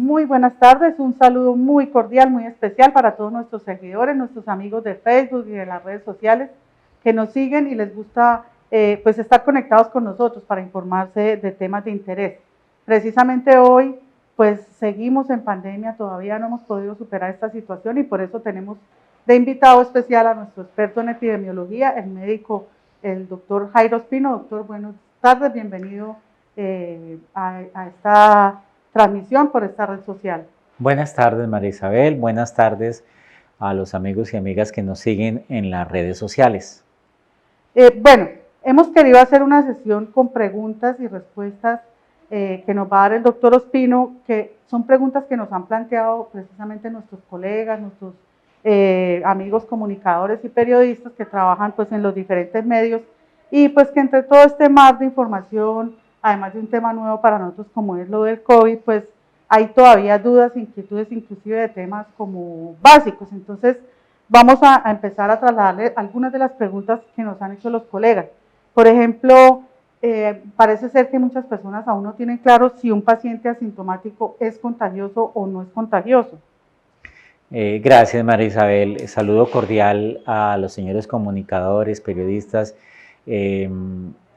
Muy buenas tardes, un saludo muy cordial, muy especial para todos nuestros seguidores, nuestros amigos de Facebook y de las redes sociales que nos siguen y les gusta pues estar conectados con nosotros para informarse de temas de interés. Precisamente hoy pues seguimos en pandemia, todavía no hemos podido superar esta situación y por eso tenemos de invitado especial a nuestro experto en epidemiología, el médico, el doctor Jairo Espino. Doctor, buenas tardes, bienvenido a esta transmisión por esta red social. Buenas tardes, María Isabel. Buenas tardes a los amigos y amigas que nos siguen en las redes sociales. Bueno, hemos querido hacer una sesión con preguntas y respuestas que nos va a dar el doctor Ospino, que son preguntas que nos han planteado precisamente nuestros colegas, nuestros amigos comunicadores y periodistas que trabajan pues en los diferentes medios y pues que entre todo este mar de información, además de un tema nuevo para nosotros como es lo del COVID, pues hay todavía dudas, inquietudes, inclusive de temas como básicos. Entonces, vamos a empezar a trasladarle algunas de las preguntas que nos han hecho los colegas. Por ejemplo, parece ser que muchas personas aún no tienen claro si un paciente asintomático es contagioso o no es contagioso. Gracias, María Isabel. Saludo cordial a los señores comunicadores, periodistas.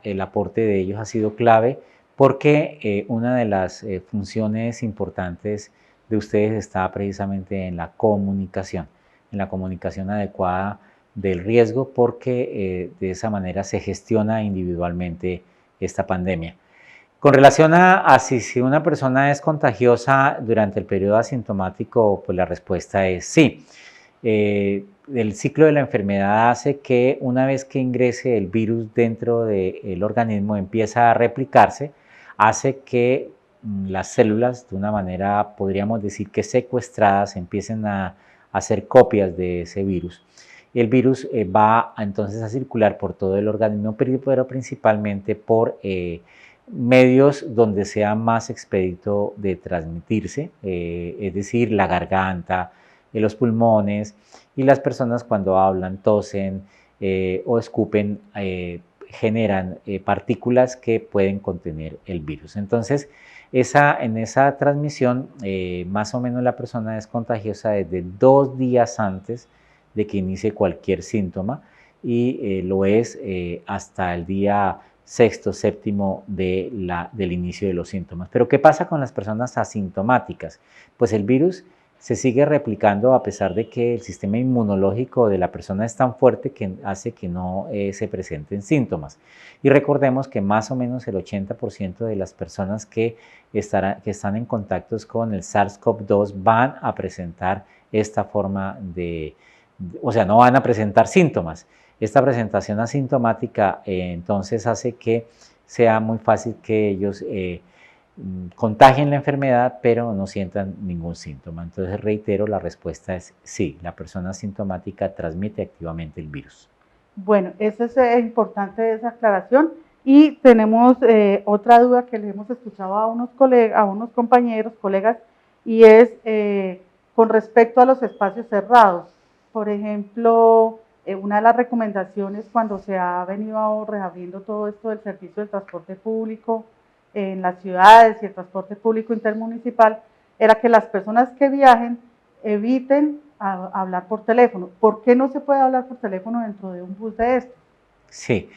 El aporte de ellos ha sido clave porque una de las funciones importantes de ustedes está precisamente en la comunicación adecuada del riesgo, porque de esa manera se gestiona individualmente esta pandemia. Con relación a si una persona es contagiosa durante el periodo asintomático, pues la respuesta es sí. El ciclo de la enfermedad hace que una vez que ingrese el virus dentro del organismo empieza a replicarse, hace que las células, de una manera podríamos decir que secuestradas, empiecen a hacer copias de ese virus. El virus va entonces a circular por todo el organismo, pero principalmente por medios donde sea más expedito de transmitirse, es decir, la garganta, los pulmones, y las personas cuando hablan, tosen o escupen, generan partículas que pueden contener el virus. Entonces, en esa transmisión, más o menos la persona es contagiosa desde 2 días antes de que inicie cualquier síntoma y lo es hasta el día sexto, séptimo del inicio de los síntomas. Pero ¿qué pasa con las personas asintomáticas? Pues el virus se sigue replicando a pesar de que el sistema inmunológico de la persona es tan fuerte que hace que no se presenten síntomas. Y recordemos que más o menos el 80% de las personas que están en contacto con el SARS-CoV-2 van a presentar esta forma o sea, no van a presentar síntomas. Esta presentación asintomática entonces hace que sea muy fácil que ellos contagien la enfermedad, pero no sientan ningún síntoma. Entonces, reitero, la respuesta es sí, la persona asintomática transmite activamente el virus. Bueno, eso es importante esa aclaración. Y tenemos otra duda que le hemos escuchado a unos colegas, a unos compañeros, colegas, y es con respecto a los espacios cerrados. Por ejemplo, una de las recomendaciones cuando se ha venido reabriendo todo esto del servicio del transporte público en las ciudades y el transporte público intermunicipal era que las personas que viajen eviten hablar por teléfono. ¿Por qué no se puede hablar por teléfono dentro de un bus de estos? Sí,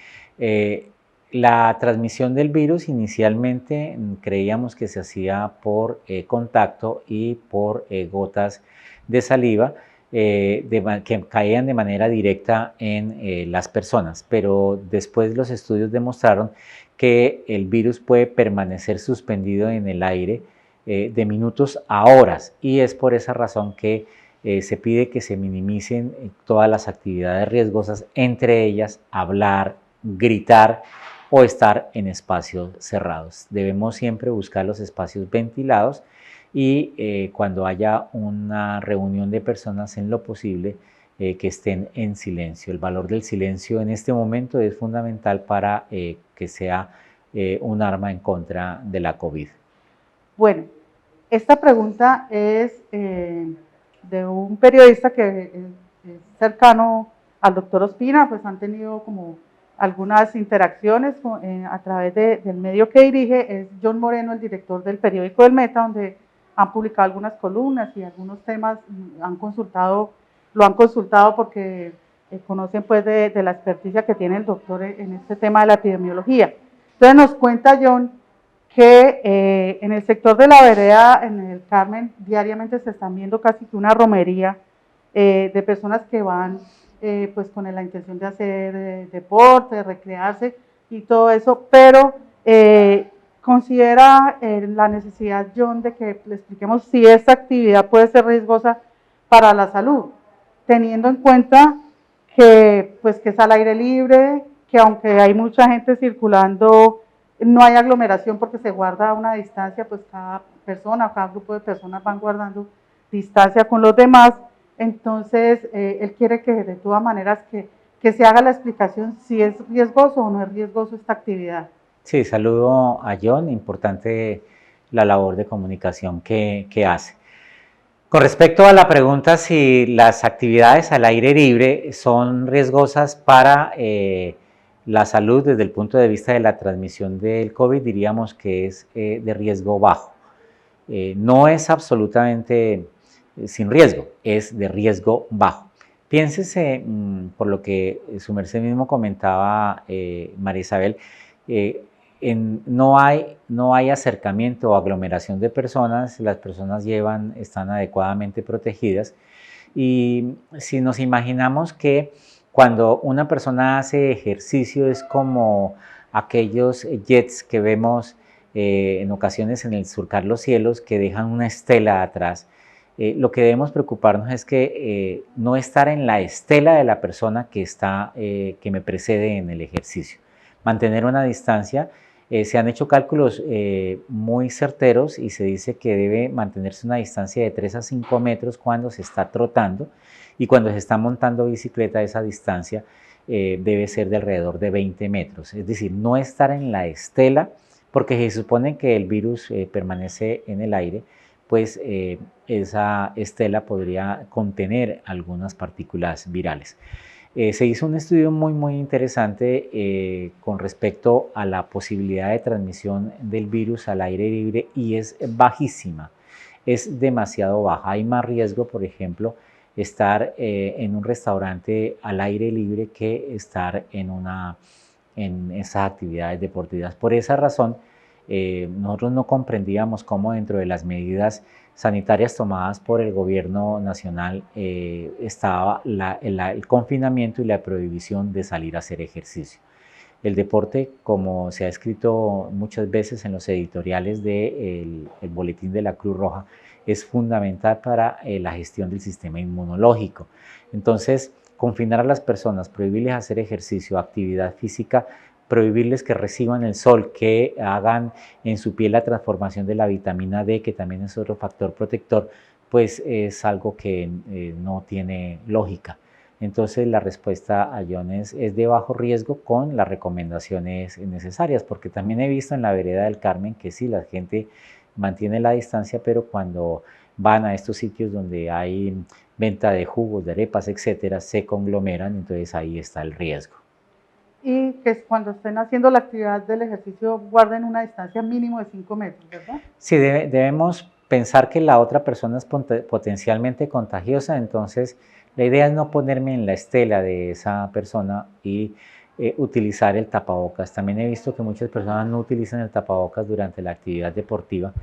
la transmisión del virus inicialmente creíamos que se hacía por contacto y por gotas de saliva que caían de manera directa en las personas, pero después los estudios demostraron que el virus puede permanecer suspendido en el aire de minutos a horas, y es por esa razón que se pide que se minimicen todas las actividades riesgosas, entre ellas hablar, gritar o estar en espacios cerrados. Debemos siempre buscar los espacios ventilados y cuando haya una reunión de personas, en lo posible que estén en silencio. El valor del silencio en este momento es fundamental para que sea un arma en contra de la COVID. Bueno, esta pregunta es de un periodista que es cercano al doctor Ospina, pues han tenido como algunas interacciones a través del medio que dirige. Es John Moreno, el director del periódico del Meta, donde han publicado algunas columnas y algunos temas lo han consultado porque conocen pues de la experticia que tiene el doctor en este tema de la epidemiología. Entonces nos cuenta John que en el sector de la vereda, en el Carmen, diariamente se están viendo casi que una romería de personas que van pues con la intención de hacer deporte, de recrearse y todo eso, pero considera la necesidad, John, de que le expliquemos si esta actividad puede ser riesgosa para la salud, teniendo en cuenta que, pues, que es al aire libre, que aunque hay mucha gente circulando, no hay aglomeración porque se guarda una distancia, pues cada persona, cada grupo de personas van guardando distancia con los demás. Entonces, él quiere que de todas maneras que se haga la explicación si es riesgoso o no es riesgoso esta actividad. Sí, saludo a John, importante la labor de comunicación que hace. Con respecto a la pregunta si las actividades al aire libre son riesgosas para la salud desde el punto de vista de la transmisión del COVID, diríamos que es de riesgo bajo. No es absolutamente sin riesgo, es de riesgo bajo. Piénsese, por lo que su merced mismo comentaba, María Isabel, no hay acercamiento o aglomeración de personas, las personas están adecuadamente protegidas. Y si nos imaginamos que cuando una persona hace ejercicio es como aquellos jets que vemos en ocasiones en el surcar los cielos que dejan una estela atrás, lo que debemos preocuparnos es que no estar en la estela de la persona que me precede en el ejercicio. Mantener una distancia. Se han hecho cálculos muy certeros y se dice que debe mantenerse una distancia de 3 a 5 metros cuando se está trotando, y cuando se está montando bicicleta esa distancia debe ser de alrededor de 20 metros. Es decir, no estar en la estela, porque se supone que el virus permanece en el aire, pues esa estela podría contener algunas partículas virales. Se hizo un estudio muy interesante con respecto a la posibilidad de transmisión del virus al aire libre y es bajísima, es demasiado baja. Hay más riesgo, por ejemplo, estar en un restaurante al aire libre que estar en esas actividades deportivas. Por esa razón, nosotros no comprendíamos cómo dentro de las medidas sanitarias tomadas por el gobierno nacional estaba el confinamiento y la prohibición de salir a hacer ejercicio. El deporte, como se ha escrito muchas veces en los editoriales del Boletín de la Cruz Roja, es fundamental para la gestión del sistema inmunológico. Entonces, confinar a las personas, prohibirles hacer ejercicio, actividad física, prohibirles que reciban el sol, que hagan en su piel la transformación de la vitamina D, que también es otro factor protector, pues es algo que no tiene lógica. Entonces la respuesta a John es de bajo riesgo con las recomendaciones necesarias, porque también he visto en la vereda del Carmen que sí, la gente mantiene la distancia, pero cuando van a estos sitios donde hay venta de jugos, de arepas, etcétera, se conglomeran, entonces ahí está el riesgo. Y que cuando estén haciendo la actividad del ejercicio guarden una distancia mínimo de 5 metros, ¿verdad? Sí, debemos pensar que la otra persona es potencialmente contagiosa, entonces la idea es no ponerme en la estela de esa persona y utilizar el tapabocas. También he visto que muchas personas no utilizan el tapabocas durante la actividad deportiva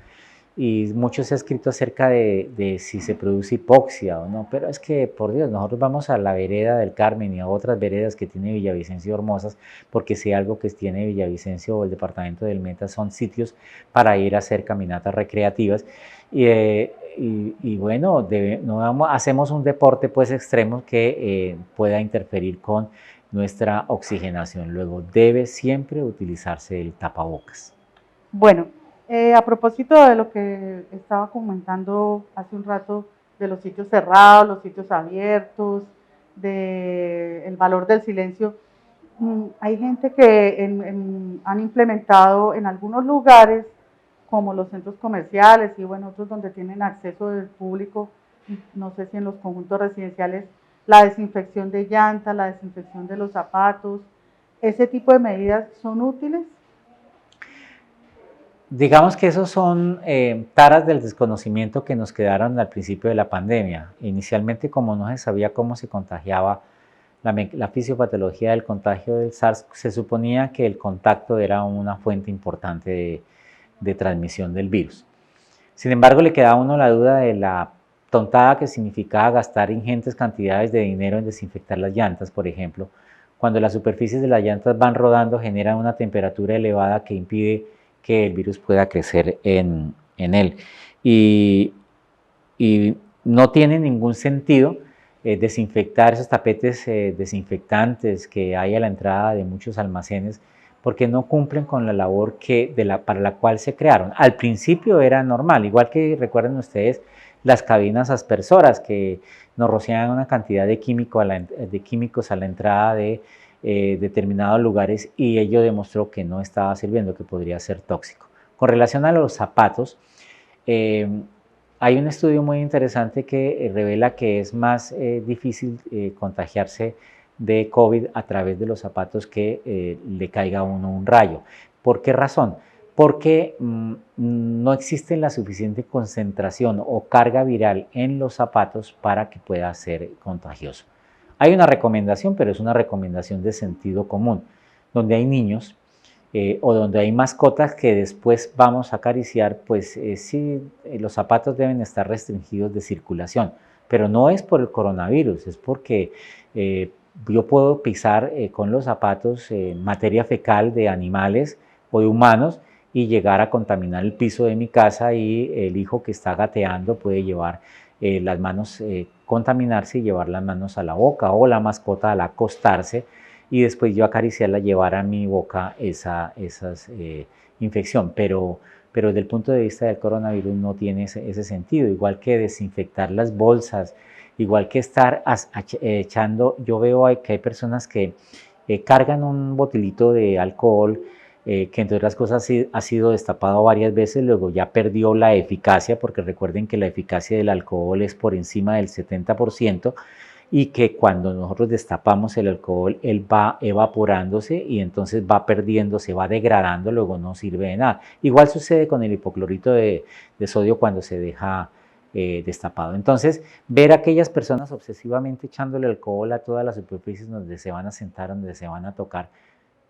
y mucho se ha escrito acerca de si se produce hipoxia o no, pero es que, por Dios, nosotros vamos a la vereda del Carmen y a otras veredas que tiene Villavicencio Hermosas, porque si algo que tiene Villavicencio o el departamento del Meta son sitios para ir a hacer caminatas recreativas y bueno, hacemos un deporte pues extremo que pueda interferir con nuestra oxigenación. Luego debe siempre utilizarse el tapabocas. Bueno, a propósito de lo que estaba comentando hace un rato de los sitios cerrados, los sitios abiertos, del valor del silencio, hay gente que han implementado en algunos lugares, como los centros comerciales y bueno, otros donde tienen acceso del público, no sé si en los conjuntos residenciales, la desinfección de llantas, la desinfección de los zapatos, ese tipo de medidas son útiles. Digamos que esos son taras del desconocimiento que nos quedaron al principio de la pandemia. Inicialmente, como no se sabía cómo se contagiaba la fisiopatología del contagio del SARS, se suponía que el contacto era una fuente importante de transmisión del virus. Sin embargo, le queda a uno la duda de la tontada que significaba gastar ingentes cantidades de dinero en desinfectar las llantas, por ejemplo. Cuando las superficies de las llantas van rodando, generan una temperatura elevada que impide que el virus pueda crecer en él. Y, y no tiene ningún sentido desinfectar esos tapetes desinfectantes que hay a la entrada de muchos almacenes porque no cumplen con la labor para la cual se crearon. Al principio era normal, igual que recuerden ustedes las cabinas aspersoras que nos rociaban una cantidad de químicos a la entrada de determinados lugares y ello demostró que no estaba sirviendo, que podría ser tóxico. Con relación a los zapatos, eh, hay un estudio muy interesante que revela que es más difícil contagiarse de COVID a través de los zapatos que le caiga a uno un rayo. ¿Por qué razón? Porque no existe la suficiente concentración o carga viral en los zapatos para que pueda ser contagioso. Hay una recomendación, pero es una recomendación de sentido común, donde hay niños o donde hay mascotas que después vamos a acariciar, pues sí, los zapatos deben estar restringidos de circulación, pero no es por el coronavirus, es porque yo puedo pisar con los zapatos materia fecal de animales o de humanos y llegar a contaminar el piso de mi casa y el hijo que está gateando puede llevar las manos, contaminarse y llevar las manos a la boca o la mascota al acostarse y después yo acariciarla, llevar a mi boca esa infección. Pero desde el punto de vista del coronavirus no tiene ese sentido, igual que desinfectar las bolsas, igual que estar echando, yo veo que hay personas que cargan un botilito de alcohol, que entre otras cosas ha sido destapado varias veces, luego ya perdió la eficacia, porque recuerden que la eficacia del alcohol es por encima del 70%, y que cuando nosotros destapamos el alcohol, él va evaporándose y entonces va perdiendo, se va degradando, luego no sirve de nada. Igual sucede con el hipoclorito de sodio cuando se deja destapado. Entonces, ver a aquellas personas obsesivamente echándole alcohol a todas las superficies donde se van a sentar, donde se van a tocar,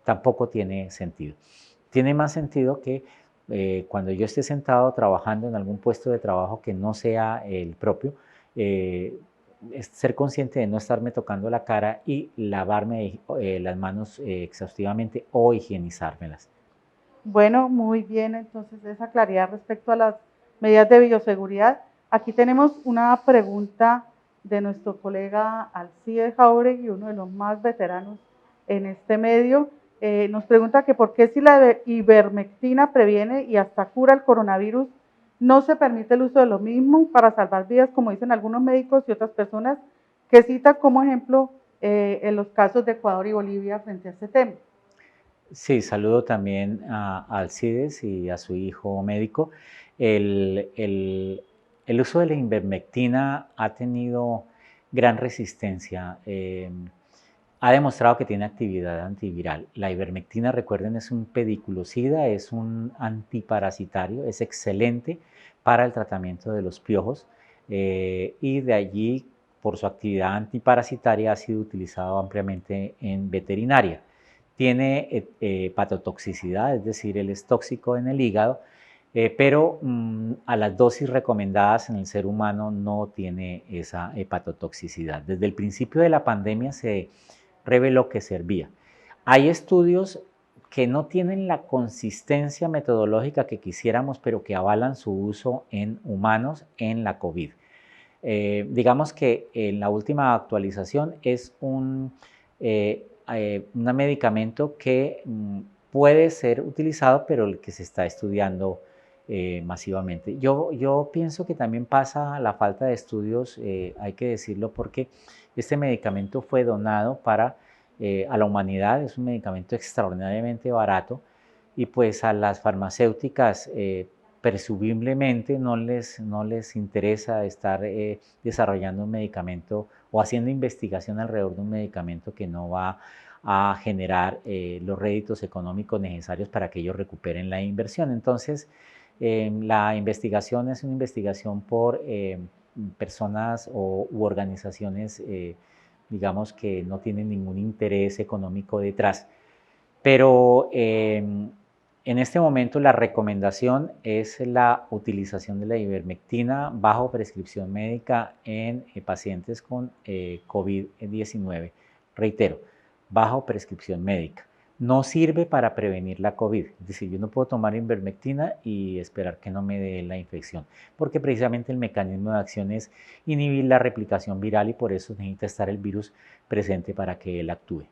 tampoco tiene sentido. Tiene más sentido que cuando yo esté sentado trabajando en algún puesto de trabajo que no sea el propio, es ser consciente de no estarme tocando la cara y lavarme las manos exhaustivamente o higienizármelas. Bueno, muy bien, entonces esa claridad respecto a las medidas de bioseguridad. Aquí tenemos una pregunta de nuestro colega Alcide Jauregui, uno de los más veteranos en este medio. Nos pregunta que por qué si la ivermectina previene y hasta cura el coronavirus, no se permite el uso de lo mismo para salvar vidas, como dicen algunos médicos y otras personas que citan como ejemplo en los casos de Ecuador y Bolivia frente a este tema. Sí, saludo también a Alcides y a su hijo médico. El, el- el uso de la ivermectina ha tenido gran resistencia. Ha demostrado que tiene actividad antiviral. La ivermectina, recuerden, es un pediculocida, es un antiparasitario, es excelente para el tratamiento de los piojos y de allí, por su actividad antiparasitaria, ha sido utilizado ampliamente en veterinaria. Tiene hepatotoxicidad, es decir, él es tóxico en el hígado, pero a las dosis recomendadas en el ser humano no tiene esa hepatotoxicidad. Desde el principio de la pandemia se reveló que servía. Hay estudios que no tienen la consistencia metodológica que quisiéramos, pero que avalan su uso en humanos en la COVID. Digamos que en la última actualización es un medicamento que puede ser utilizado, pero el que se está estudiando masivamente. Yo pienso que también pasa la falta de estudios, hay que decirlo, porque este medicamento fue donado a la humanidad, es un medicamento extraordinariamente barato y pues a las farmacéuticas presumiblemente no les interesa estar desarrollando un medicamento o haciendo investigación alrededor de un medicamento que no va a generar los réditos económicos necesarios para que ellos recuperen la inversión. Entonces, la investigación es una investigación por personas u organizaciones, digamos, que no tienen ningún interés económico detrás. Pero en este momento la recomendación es la utilización de la ivermectina bajo prescripción médica en pacientes con COVID-19. Reitero, bajo prescripción médica. No sirve para prevenir la COVID. Es decir, yo no puedo tomar ivermectina y esperar que no me dé la infección, porque precisamente el mecanismo de acción es inhibir la replicación viral y por eso necesita estar el virus presente para que él actúe.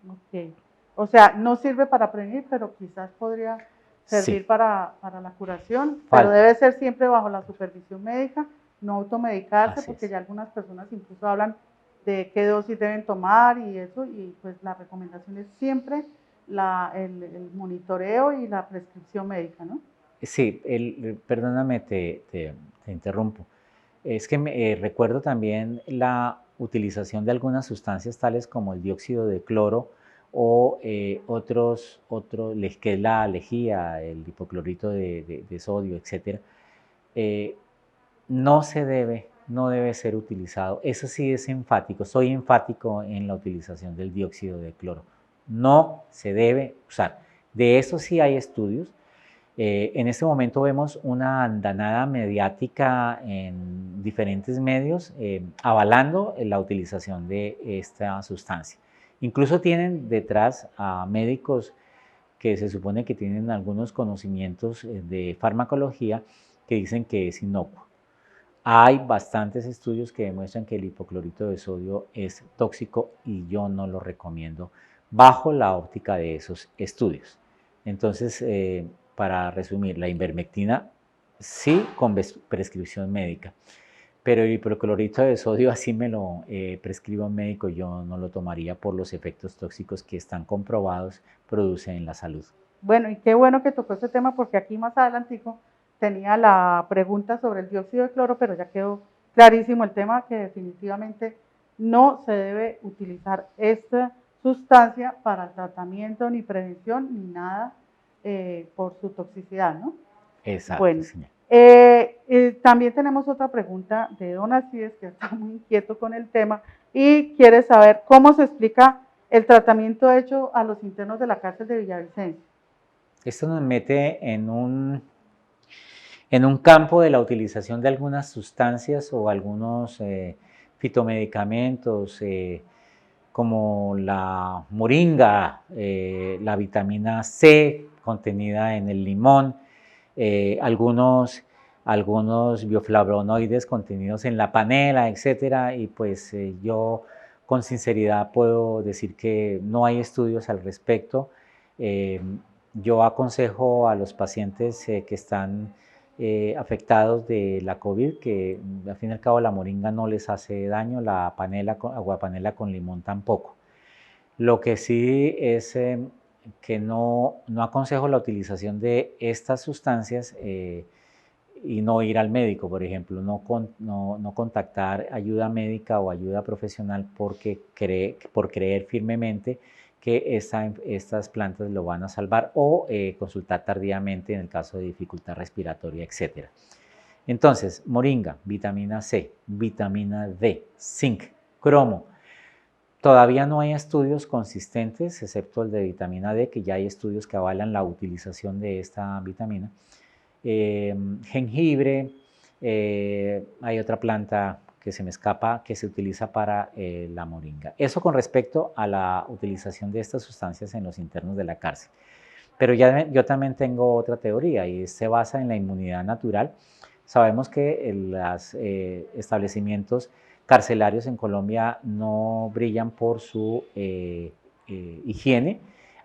Ok. O sea, no sirve para prevenir, pero quizás podría servir Sí. para la curación, pero debe ser siempre bajo la supervisión médica, no automedicarse, Así porque es. ya algunas personas incluso hablan de qué dosis deben tomar y eso, y pues la recomendación es siempre el monitoreo y la prescripción médica, ¿no? Sí, perdóname, te interrumpo. Es que recuerdo también la utilización de algunas sustancias tales como el dióxido de cloro o que es la lejía, el hipoclorito de sodio, etcétera. Eh, no debe ser utilizado. Eso sí es enfático, soy enfático en la utilización del dióxido de cloro. No se debe usar. De eso sí hay estudios. En este momento vemos una andanada mediática en diferentes medios avalando la utilización de esta sustancia. Incluso tienen detrás a médicos que se supone que tienen algunos conocimientos de farmacología que dicen que es inocuo. Hay bastantes estudios que demuestran que el hipoclorito de sodio es tóxico y yo no lo recomiendo bajo la óptica de esos estudios. Entonces, para resumir, la ivermectina sí con prescripción médica, pero el hipoclorito de sodio así me lo prescriba un médico, yo no lo tomaría por los efectos tóxicos que están comprobados producen en la salud. Bueno, y qué bueno que tocó ese tema porque aquí más adelantico tenía la pregunta sobre el dióxido de cloro, pero ya quedó clarísimo el tema que definitivamente no se debe utilizar esta sustancia para el tratamiento ni prevención ni nada por su toxicidad, ¿no? Exacto, Bueno, señor. también tenemos otra pregunta de Don Alcides que está muy inquieto con el tema y quiere saber cómo se explica el tratamiento hecho a los internos de la cárcel de Villavicencio. Esto nos mete en un campo de la utilización de algunas sustancias o algunos fitomedicamentos como la moringa, la vitamina C contenida en el limón, algunos bioflavonoides contenidos en la panela, etcétera, y pues yo con sinceridad puedo decir que no hay estudios al respecto. Eh, yo aconsejo a los pacientes que están afectados de la COVID, que al fin y al cabo la moringa no les hace daño, la panela, agua panela con limón tampoco. Lo que sí es que no aconsejo la utilización de estas sustancias y no ir al médico, por ejemplo, no contactar ayuda médica o ayuda profesional por creer firmemente que estas plantas lo van a salvar o consultar tardíamente en el caso de dificultad respiratoria, etc. Entonces, moringa, vitamina C, vitamina D, zinc, cromo. Todavía no hay estudios consistentes, excepto el de vitamina D, que ya hay estudios que avalan la utilización de esta vitamina. Jengibre, hay otra planta que se me escapa que se utiliza para la moringa. Eso con respecto a la utilización de estas sustancias en los internos de la cárcel. Pero yo también tengo otra teoría y se basa en la inmunidad natural. Sabemos que los establecimientos carcelarios en Colombia no brillan por su higiene.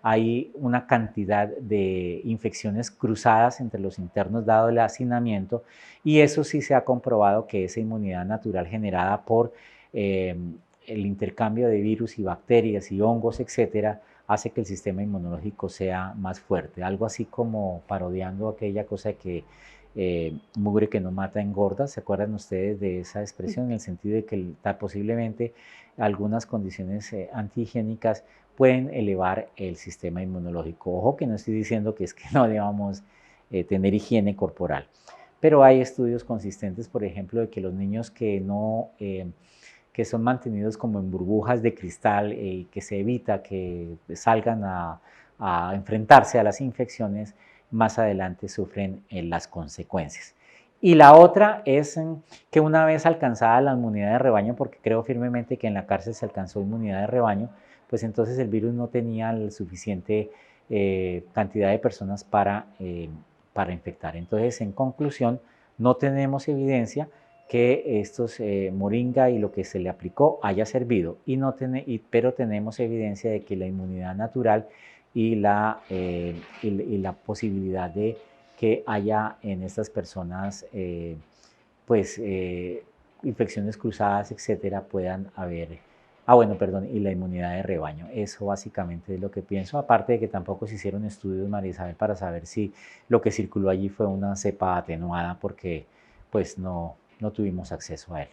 Hay una cantidad de infecciones cruzadas entre los internos dado el hacinamiento y eso sí se ha comprobado que esa inmunidad natural generada por el intercambio de virus y bacterias y hongos, etcétera, hace que el sistema inmunológico sea más fuerte. Algo así como parodiando aquella cosa que mugre que no mata engorda. ¿Se acuerdan ustedes de esa expresión? En el sentido de que posiblemente algunas condiciones antihigiénicas pueden elevar el sistema inmunológico. Ojo que no estoy diciendo que es que no debamos tener higiene corporal, pero hay estudios consistentes, por ejemplo, de que los niños que son mantenidos como en burbujas de cristal y que se evita que salgan a enfrentarse a las infecciones, más adelante sufren las consecuencias. Y la otra es que una vez alcanzada la inmunidad de rebaño, porque creo firmemente que en la cárcel se alcanzó inmunidad de rebaño, pues entonces el virus no tenía la suficiente cantidad de personas para infectar. Entonces, en conclusión, no tenemos evidencia que estos moringa y lo que se le aplicó haya servido, pero tenemos evidencia de que la inmunidad natural y la posibilidad de que haya en estas personas infecciones cruzadas, etcétera, puedan haber. Y la inmunidad de rebaño. Eso básicamente es lo que pienso, aparte de que tampoco se hicieron estudios, María Isabel, para saber si lo que circuló allí fue una cepa atenuada, porque pues no tuvimos acceso a él.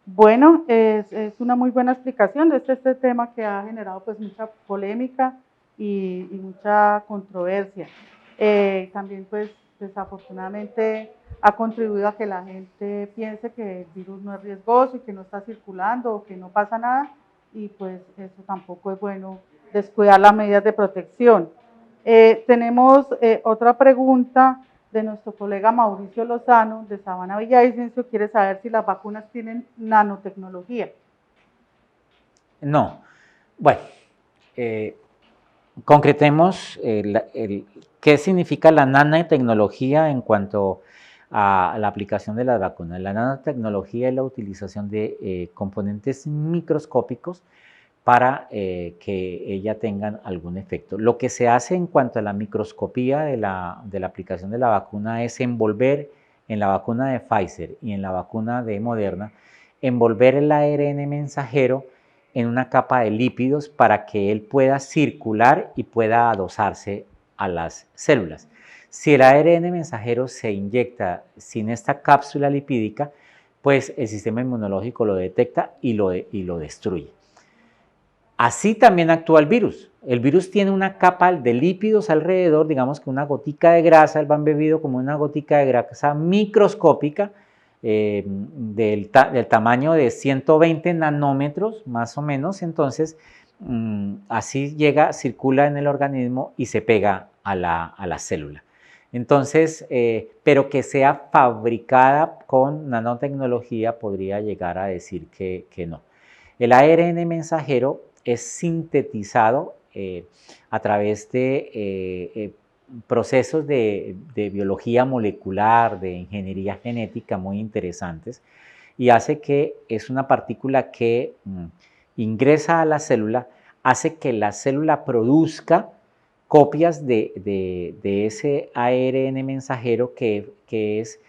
Bueno, es una muy buena explicación de este tema que ha generado pues mucha polémica y mucha controversia. También pues desafortunadamente ha contribuido a que la gente piense que el virus no es riesgoso y que no está circulando o que no pasa nada, y pues eso tampoco es bueno, descuidar las medidas de protección. Tenemos otra pregunta de nuestro colega Mauricio Lozano, de Sabana Villavicencio. Quiere saber si las vacunas tienen nanotecnología. No. Bueno, concretemos qué significa la nanotecnología en cuanto a la aplicación de las vacunas. La nanotecnología es la utilización de componentes microscópicos para que ellas tengan algún efecto. Lo que se hace en cuanto a la microscopía de la aplicación de la vacuna es envolver en la vacuna de Pfizer y en la vacuna de Moderna, envolver el ARN mensajero en una capa de lípidos para que él pueda circular y pueda adosarse a las células. Si el ARN mensajero se inyecta sin esta cápsula lipídica, pues el sistema inmunológico lo detecta y lo destruye. Así también actúa el virus. El virus tiene una capa de lípidos alrededor, digamos que una gotica de grasa, el van bebido como una gotica de grasa microscópica del tamaño de 120 nanómetros, más o menos. Entonces, así llega, circula en el organismo y se pega a la célula. Entonces, pero que sea fabricada con nanotecnología, podría llegar a decir que no. El ARN mensajero es sintetizado a través de procesos de biología molecular, de ingeniería genética muy interesantes, y hace que es una partícula que ingresa a la célula, hace que la célula produzca copias de ese ARN mensajero que es,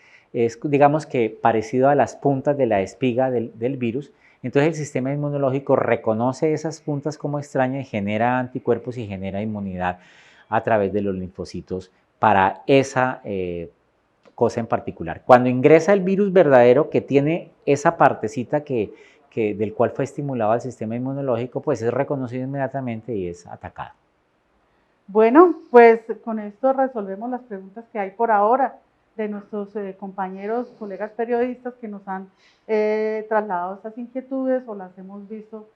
digamos que parecido a las puntas de la espiga del virus. Entonces el sistema inmunológico reconoce esas puntas como extrañas y genera anticuerpos y genera inmunidad a través de los linfocitos para esa cosa en particular. Cuando ingresa el virus verdadero que tiene esa partecita del cual fue estimulado el sistema inmunológico, pues es reconocido inmediatamente y es atacado. Bueno, pues con esto resolvemos las preguntas que hay por ahora de nuestros compañeros, colegas periodistas que nos han trasladado estas inquietudes, o las hemos visto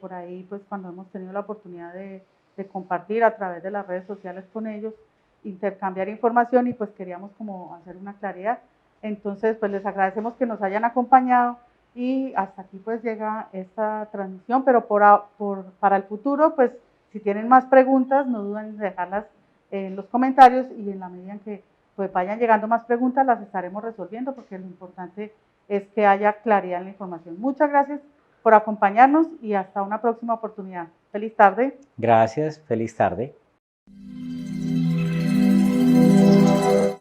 por ahí, pues cuando hemos tenido la oportunidad de compartir a través de las redes sociales con ellos, intercambiar información, y pues queríamos como hacer una claridad. Entonces, pues les agradecemos que nos hayan acompañado, y hasta aquí pues llega esta transmisión, pero para el futuro, pues si tienen más preguntas, no duden en dejarlas en los comentarios, y en la medida en que pues vayan llegando más preguntas, las estaremos resolviendo, porque lo importante es que haya claridad en la información. Muchas gracias por acompañarnos y hasta una próxima oportunidad. Feliz tarde. Gracias, feliz tarde.